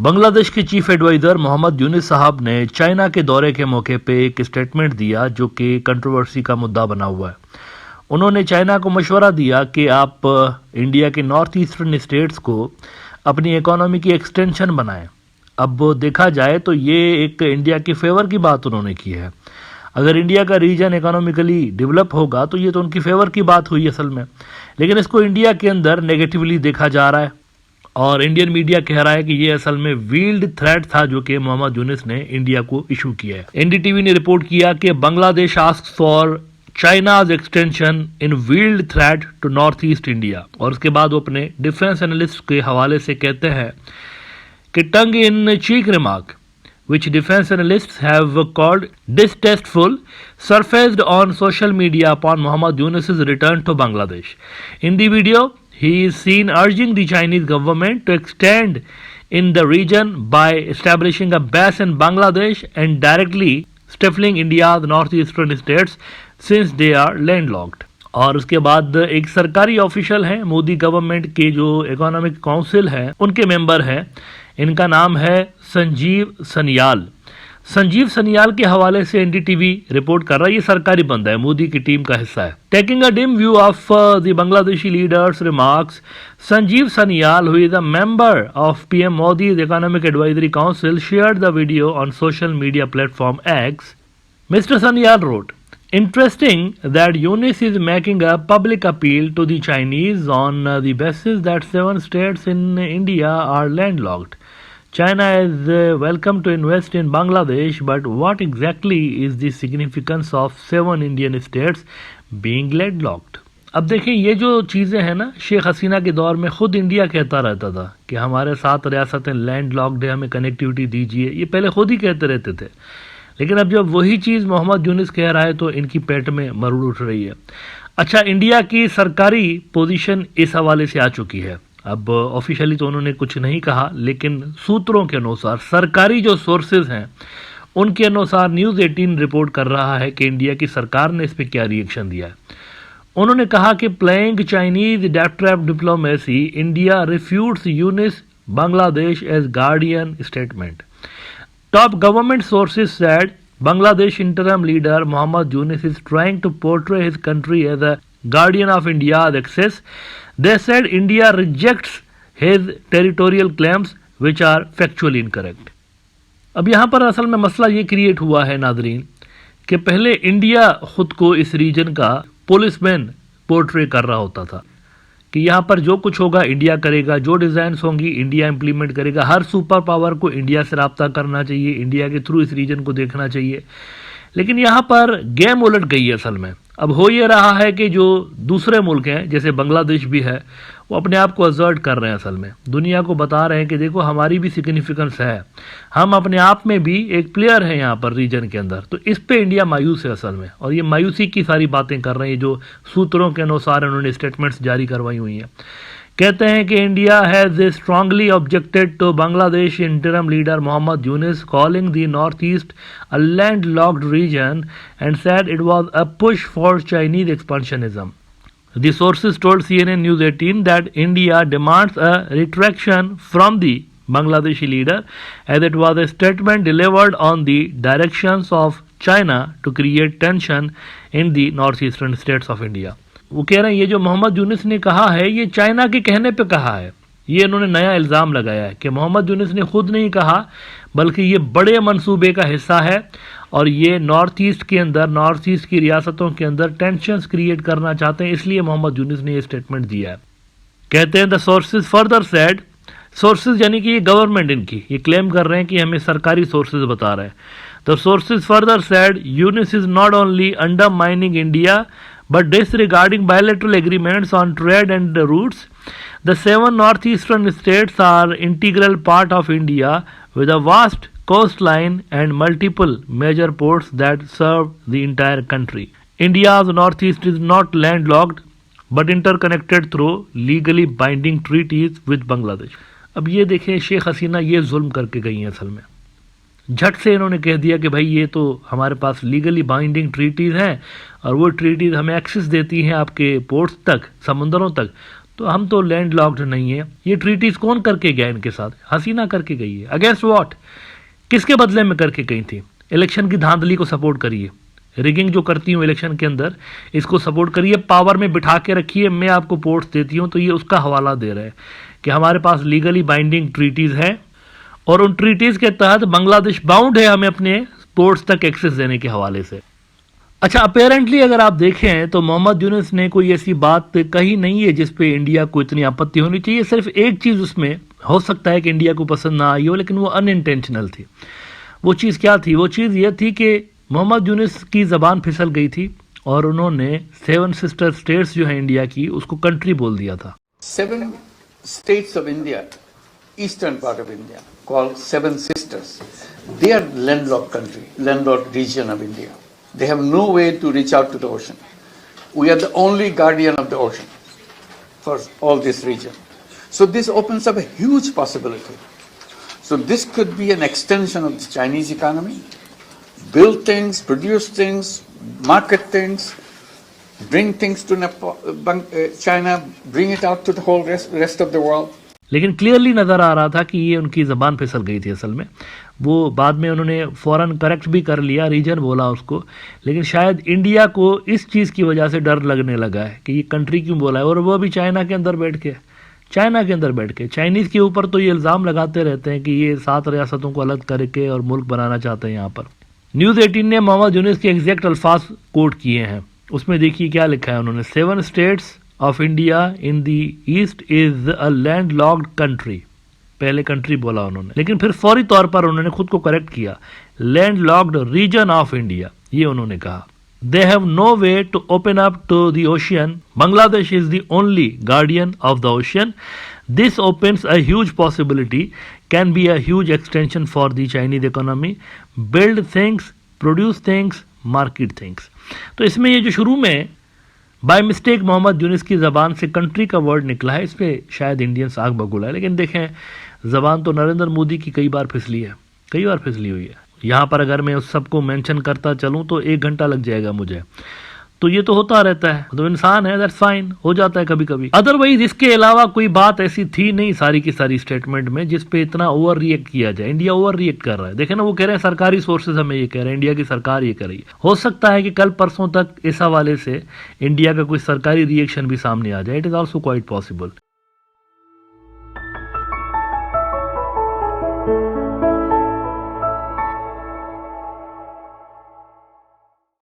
बांग्लादेश के chief adviser Mohammad Younis साहब ने चाइना के दौरे के मौके पे एक स्टेटमेंट दिया जो कि कंट्रोवर्सी का मुद्दा बना हुआ है। उन्होंने चाइना को मशवरा दिया कि आप इंडिया के नॉर्थ ईस्टर्न स्टेट्स को अपनी इकोनॉमी की एक्सटेंशन बनाएं। अब देखा जाए तो ये एक इंडिया के फेवर की बात उन्होंने की है। अगर इंडिया का रीजन इकोनॉमिकली डेवलप होगा तो ये तो उनकी फेवर की बात हुई असल में, लेकिन इसको इंडिया के अंदर नेगेटिवली देखा जा रहा है और इंडियन मीडिया कह रहा है कि ये असल में वील्ड थ्रेट था जो कि मोहम्मद यूनिस ने इंडिया को इशू किया है। एनडीटीवी ने रिपोर्ट किया कि Bangladesh asks for China's extension in veiled threat to north east India, और उसके बाद वो अपने डिफेंस एनालिस्ट के हवाले से कहते हैं कि टंग इन चीक remark which defense analysts have called distasteful surfaced on social media upon Mohammad Yunus's return to Bangladesh. In the video, he is seen urging the Chinese government to extend in the region by establishing a base in Bangladesh and directly stifling India's northeastern states since they are landlocked. और उसके बाद एक सरकारी official हैं, Modi government के जो economic council है उनके मेंबर हैं, इनका नाम है संजीव सनियाल। संजीव सनियाल के हवाले से एनडीटीवी रिपोर्ट कर रहा है, ये सरकारी बंदा है, मोदी की टीम का हिस्सा है। Taking a dim view of the Bangladeshi leaders remarks, Sanjeev Sanyal who is a member of PM Modi's economic advisory council shared the video on social media platform X. Mister Sanyal wrote, interesting that Yunus is making a public appeal to the Chinese on the basis that 7 states in India are landlocked. China is welcome to invest in Bangladesh, but what exactly is the significance of 7 Indian states being landlocked? अब देखिए, ये जो चीज़ें हैं ना, शेख हसीना के दौर में खुद इंडिया कहता रहता था कि हमारे 7 रियासतें लैंड लॉक्ड है, हमें कनेक्टिविटी दीजिए, ये पहले खुद ही कहते रहते थे। लेकिन अब जब वही चीज़ मोहम्मद यूनिस कह रहा है तो इनकी पेट में मरूड़ उठ रही है। अच्छा, इंडिया की सरकारी पोजीशन इस हवाले से आ चुकी है। अब ऑफिशियली तो उन्होंने कुछ नहीं कहा, लेकिन सूत्रों के अनुसार, सरकारी जो सोर्सेज हैं उनके अनुसार न्यूज़ 18 रिपोर्ट कर रहा है कि इंडिया की सरकार ने इस पर क्या रिएक्शन दिया है। उन्होंने कहा कि playing Chinese debt trap diplomacy, India refutes Yunus Bangladesh as guardian statement. Top government sources said Bangladesh interim leader Mohammad Yunus is trying to portray his country as a guardian of India's access. They said India rejects his territorial claims which are factually incorrect. अब यहाँ पर असल में मसला ये create हुआ है Nadreen कि पहले इंडिया खुद को इस रीजन का पुलिसमैन पोर्ट्रे कर रहा होता था कि यहाँ पर जो कुछ होगा इंडिया करेगा, जो डिज़ाइंस होंगी इंडिया इम्प्लीमेंट करेगा, हर सुपर पावर को इंडिया से रब्ता करना चाहिए, इंडिया के थ्रू इस रीजन को देखना चाहिए। लेकिन यहाँ पर गेम उलट गई है असल में। अब हो ये रहा है कि जो दूसरे मुल्क हैं जैसे बांग्लादेश भी है, वो अपने आप को असर्ट कर रहे हैं, असल में दुनिया को बता रहे हैं कि देखो हमारी भी सिग्निफिकेंस है, हम अपने आप में भी एक प्लेयर हैं यहाँ पर रीजन के अंदर। तो इस पे इंडिया मायूस है असल में, और ये मायूसी की सारी बातें कर रहे हैं जो सूत्रों के अनुसार उन्होंने स्टेटमेंट्स जारी करवाई हुई हैं। कहते हैं कि India has strongly objected to Bangladesh interim leader Mohammad Yunus calling the north east a land locked region and said it was a push for Chinese expansionism. The sources told CNN News 18 that India demands a retraction from the Bangladeshi leader as it was a statement delivered on the directions of China to create tension in the northeastern states of India. वो कह रहे हैं ये जो मोहम्मद यूनिस ने कहा है ये चाइना के कहने पे कहा है। ये इन्होंने नया इल्ज़ाम लगाया है कि मोहम्मद यूनिस ने खुद नहीं कहा, बल्कि ये बड़े मंसूबे का हिस्सा है और ये नॉर्थ ईस्ट के अंदर, नॉर्थ ईस्ट की रियासतों के अंदर टेंशन्स क्रिएट करना चाहते हैं, इसलिए मोहम्मद यूनिस ने ये स्टेटमेंट दिया है। कहते हैं the sources further said, sources यानी कि ये गवर्नमेंट इनकी ये क्लेम कर रहे हैं कि हमें सरकारी सोर्सेज बता रहे हैं। The sources further said Yunus is not only undermining India but disregarding bilateral agreements on trade and routes. The 7 northeastern states are integral part of India with a vast coastline and multiple major ports that serve the entire country. India's northeast is not landlocked but interconnected through legally binding treaties with Bangladesh. अब ये देखें, शेख हसीना ये जुल्म करके गई हैं असल में। झट से इन्होंने कह दिया कि भाई ये तो हमारे पास लीगली बाइंडिंग ट्रीटीज़ हैं और वो ट्रीटीज़ हमें एक्सेस देती हैं आपके पोर्ट्स तक, समुंदरों तक, तो हम तो लैंड लॉक्ड नहीं है। ये ट्रीटीज कौन करके गया इनके साथ? हसीना करके गई है। Against what? किसके बदले में करके गई थी? इलेक्शन की धांधली को सपोर्ट करिए, रिगिंग जो करती हूँ इलेक्शन के अंदर, इसको सपोर्ट करिए, पावर में बिठा के रखिए। मैं आपको पोर्ट्स देती हूँ तो ये उसका हवाला दे रहे हैं कि हमारे पास लीगली बाइंडिंग ट्रीटीज है और उन ट्रीटीज के तहत बांग्लादेश बाउंड है हमें अपने पोर्ट्स तक एक्सेस देने के हवाले से। अच्छा, अपेरेंटली अगर आप देखें तो मोहम्मद यूनुस ने कोई ऐसी बात कही नहीं है जिस पे इंडिया को इतनी आपत्ति होनी चाहिए। सिर्फ एक चीज़ उसमें हो सकता है कि इंडिया को पसंद ना आई हो, लेकिन वो अनइंटेंशनल थी। वो चीज़ क्या थी? वो चीज़ ये थी कि मोहम्मद यूनुस की ज़बान फिसल गई थी और उन्होंने 7 सिस्टर स्टेट्स जो है इंडिया की, उसको कंट्री बोल दिया था। 7 states of India, eastern part of India, called 7 sisters. They are landlocked country, landlocked region of India. They have no way to reach out to the ocean. We are the only guardian of the ocean for all this region. So this opens up a huge possibility. So this could be an extension of the Chinese economy. Build things, produce things, market things, bring things to China, bring it out to the whole rest of the world. लेकिन clearly नज़र आ रहा था कि ये उनकी ज़बान फिसल गई थी असल में। वो बाद में उन्होंने फ़ौरन करेक्ट भी कर लिया, रीजन बोला उसको, लेकिन शायद इंडिया को इस चीज़ की वजह से डर लगने लगा है कि ये कंट्री क्यों बोला है, और वो भी चाइना के अंदर बैठ के चाइनीज़ के ऊपर तो ये इल्ज़ाम लगाते रहते हैं कि ये 7 रियासतों को अलग करके और मुल्क बनाना चाहते हैं यहाँ पर। न्यूज़ 18 ने मोहम्मद यूनुस के एग्जैक्ट अल्फाज कोट किए हैं। उसमें देखिए क्या लिखा है उन्होंने। 7 states of India in the east is a land locked country. पहले कंट्री बोला उन्होंने, लेकिन फिर फौरी तौर पर उन्होंने खुद को करेक्ट किया, land locked region of India, ये उन्होंने कहा। They have no way to open up to the ocean, Bangladesh is the only guardian of the ocean, this opens a huge possibility, can be a huge extension for the Chinese economy, build things, produce things, market things. तो इसमें ये जो शुरू में by mistake Mohammad Yunus की ज़बान से country का वर्ड निकला है, इस पर शायद इंडियंस आग बगुला है। लेकिन देखें, ज़बान तो नरेंद्र मोदी की कई बार फिसली हुई है। यहाँ पर अगर मैं उस सबको मेंशन करता चलूँ तो 1 घंटा लग जाएगा मुझे। तो ये तो होता रहता है, तो इंसान है, दैट्स फाइन, हो जाता है कभी कभी। अदरवाइज इसके अलावा कोई बात ऐसी थी नहीं सारी की सारी स्टेटमेंट में जिस पे इतना ओवर रिएक्ट किया जाए। इंडिया ओवर रिएक्ट कर रहा है। देखे ना, वो कह रहे हैं सरकारी सोर्सेज हमें ये कह रहे हैं, इंडिया की सरकार ये कर रही है। हो सकता है कि कल परसों तक इस हवाले से इंडिया का कोई सरकारी रिएक्शन भी सामने आ जाए। It is also quite possible.